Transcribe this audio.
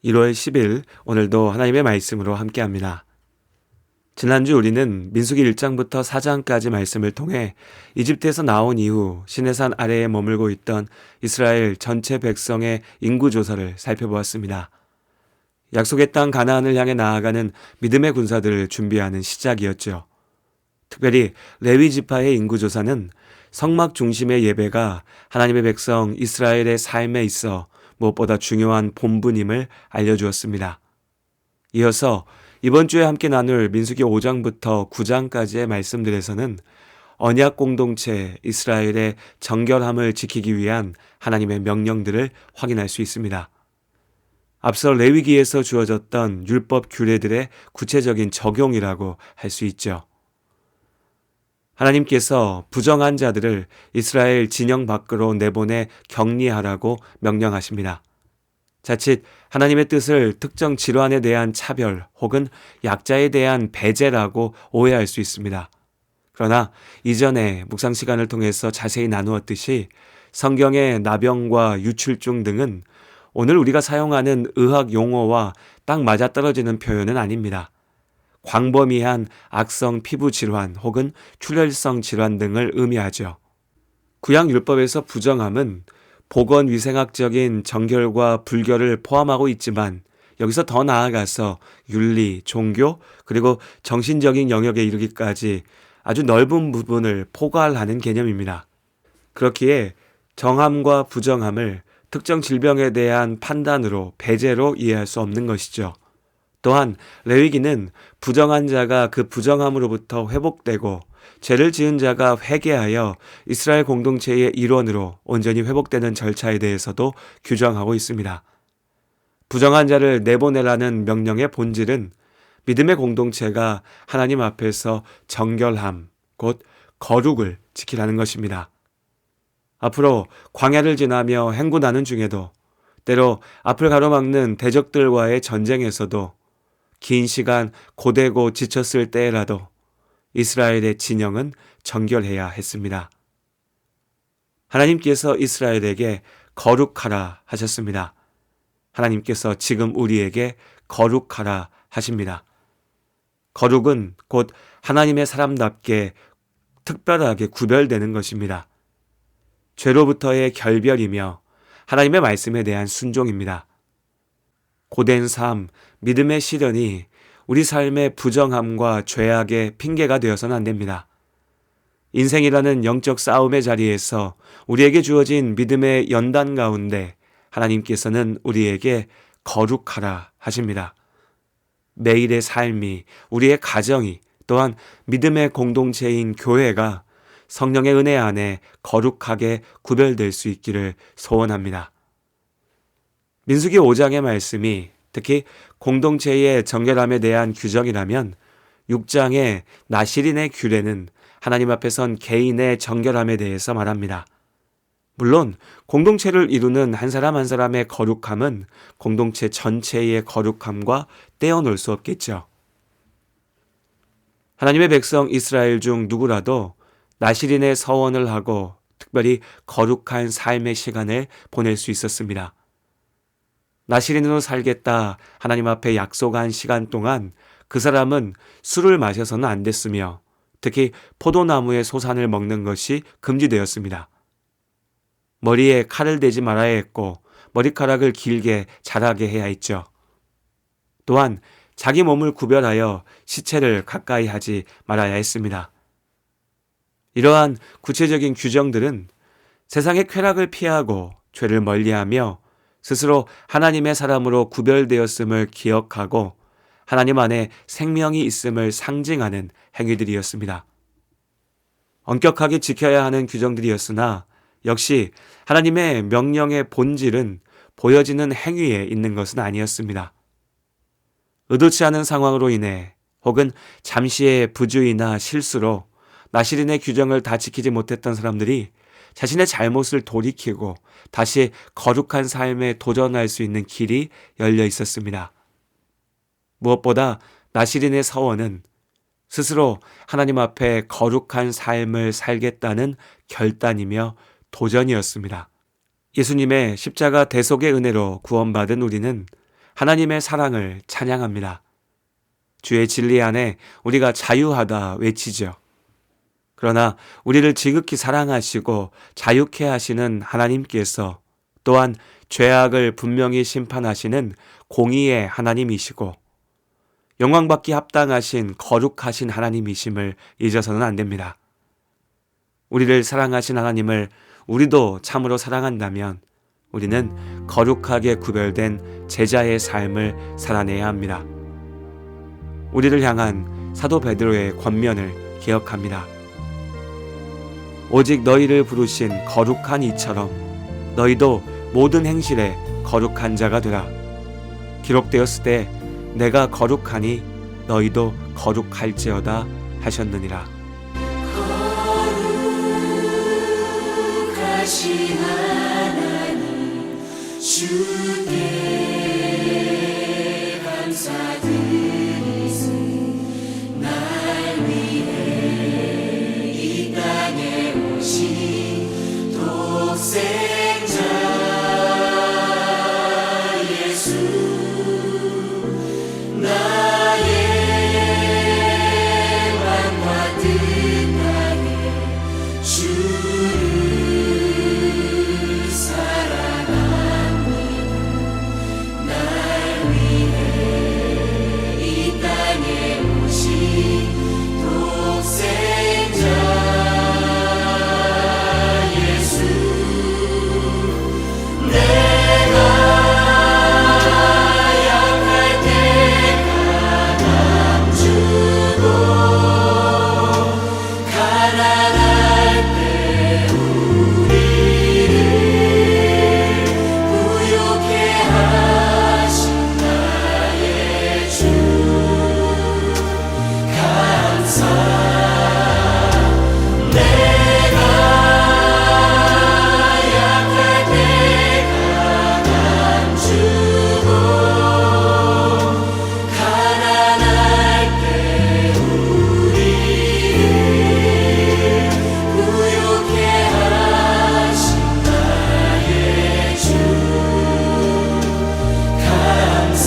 1월 10일 오늘도 하나님의 말씀으로 함께합니다. 지난주 우리는 민수기 1장부터 4장까지 말씀을 통해 이집트에서 나온 이후 시내산 아래에 머물고 있던 이스라엘 전체 백성의 인구 조사를 살펴보았습니다. 약속의 땅 가나안을 향해 나아가는 믿음의 군사들을 준비하는 시작이었죠. 특별히 레위 지파의 인구 조사는 성막 중심의 예배가 하나님의 백성 이스라엘의 삶에 있어 무엇보다 중요한 본분임을 알려주었습니다. 이어서 이번 주에 함께 나눌 민수기 5장부터 9장까지의 말씀들에서는 언약 공동체 이스라엘의 정결함을 지키기 위한 하나님의 명령들을 확인할 수 있습니다. 앞서 레위기에서 주어졌던 율법 규례들의 구체적인 적용이라고 할 수 있죠. 하나님께서 부정한 자들을 이스라엘 진영 밖으로 내보내 격리하라고 명령하십니다. 자칫 하나님의 뜻을 특정 질환에 대한 차별 혹은 약자에 대한 배제라고 오해할 수 있습니다. 그러나 이전에 묵상 시간을 통해서 자세히 나누었듯이 성경의 나병과 유출증 등은 오늘 우리가 사용하는 의학 용어와 딱 맞아떨어지는 표현은 아닙니다. 광범위한 악성 피부 질환 혹은 출혈성 질환 등을 의미하죠. 구약 율법에서 부정함은 보건위생학적인 정결과 불결을 포함하고 있지만 여기서 더 나아가서 윤리, 종교, 그리고 정신적인 영역에 이르기까지 아주 넓은 부분을 포괄하는 개념입니다. 그렇기에 정함과 부정함을 특정 질병에 대한 판단으로 배제로 이해할 수 없는 것이죠. 또한 레위기는 부정한 자가 그 부정함으로부터 회복되고 죄를 지은 자가 회개하여 이스라엘 공동체의 일원으로 온전히 회복되는 절차에 대해서도 규정하고 있습니다. 부정한 자를 내보내라는 명령의 본질은 믿음의 공동체가 하나님 앞에서 정결함, 곧 거룩을 지키라는 것입니다. 앞으로 광야를 지나며 행군하는 중에도 때로 앞을 가로막는 대적들과의 전쟁에서도 긴 시간 고되고 지쳤을 때라도 이스라엘의 진영은 정결해야 했습니다. 하나님께서 이스라엘에게 거룩하라 하셨습니다. 하나님께서 지금 우리에게 거룩하라 하십니다. 거룩은 곧 하나님의 사람답게 특별하게 구별되는 것입니다. 죄로부터의 결별이며 하나님의 말씀에 대한 순종입니다. 고된 삶, 믿음의 시련이 우리 삶의 부정함과 죄악의 핑계가 되어서는 안 됩니다. 인생이라는 영적 싸움의 자리에서 우리에게 주어진 믿음의 연단 가운데 하나님께서는 우리에게 거룩하라 하십니다. 매일의 삶이, 우리의 가정이, 또한 믿음의 공동체인 교회가 성령의 은혜 안에 거룩하게 구별될 수 있기를 소원합니다. 민수기 5장의 말씀이 특히 공동체의 정결함에 대한 규정이라면 6장의 나실인의 규례는 하나님 앞에 선 개인의 정결함에 대해서 말합니다. 물론 공동체를 이루는 한 사람 한 사람의 거룩함은 공동체 전체의 거룩함과 떼어놓을 수 없겠죠. 하나님의 백성 이스라엘 중 누구라도 나실인의 서원을 하고 특별히 거룩한 삶의 시간을 보낼 수 있었습니다. 나실인으로 살겠다 하나님 앞에 약속한 시간 동안 그 사람은 술을 마셔서는 안 됐으며 특히 포도나무의 소산을 먹는 것이 금지되었습니다. 머리에 칼을 대지 말아야 했고 머리카락을 길게 자라게 해야 했죠. 또한 자기 몸을 구별하여 시체를 가까이 하지 말아야 했습니다. 이러한 구체적인 규정들은 세상의 쾌락을 피하고 죄를 멀리하며 스스로 하나님의 사람으로 구별되었음을 기억하고 하나님 안에 생명이 있음을 상징하는 행위들이었습니다. 엄격하게 지켜야 하는 규정들이었으나 역시 하나님의 명령의 본질은 보여지는 행위에 있는 것은 아니었습니다. 의도치 않은 상황으로 인해 혹은 잠시의 부주의나 실수로 나실인의 규정을 다 지키지 못했던 사람들이 자신의 잘못을 돌이키고 다시 거룩한 삶에 도전할 수 있는 길이 열려 있었습니다. 무엇보다 나실인의 서원은 스스로 하나님 앞에 거룩한 삶을 살겠다는 결단이며 도전이었습니다. 예수님의 십자가 대속의 은혜로 구원받은 우리는 하나님의 사랑을 찬양합니다. 주의 진리 안에 우리가 자유하다 외치죠. 그러나 우리를 지극히 사랑하시고 자유케 하시는 하나님께서 또한 죄악을 분명히 심판하시는 공의의 하나님이시고 영광받기 합당하신 거룩하신 하나님이심을 잊어서는 안 됩니다. 우리를 사랑하신 하나님을 우리도 참으로 사랑한다면 우리는 거룩하게 구별된 제자의 삶을 살아내야 합니다. 우리를 향한 사도 베드로의 권면을 기억합니다. 오직 너희를 부르신 거룩한 이처럼 너희도 모든 행실에 거룩한 자가 되라. 기록되었을 때 내가 거룩하니 너희도 거룩할지어다 하셨느니라. 거룩하신 하나님 주께 감사드리세. 날 위해 이 땅에 오신 독생자 예수, 나의 왕과 뜻하에 주를 사랑합니다. 날 위해 이 땅에 오신 독생자 예수, 내가 약할 때 강함 주고 가난할 때 우리를 부욕해 하신 나의 주 감사. 내가 약할 때 강함 주고 가난할 때 우리를 부욕해 하신 나의 주 감사.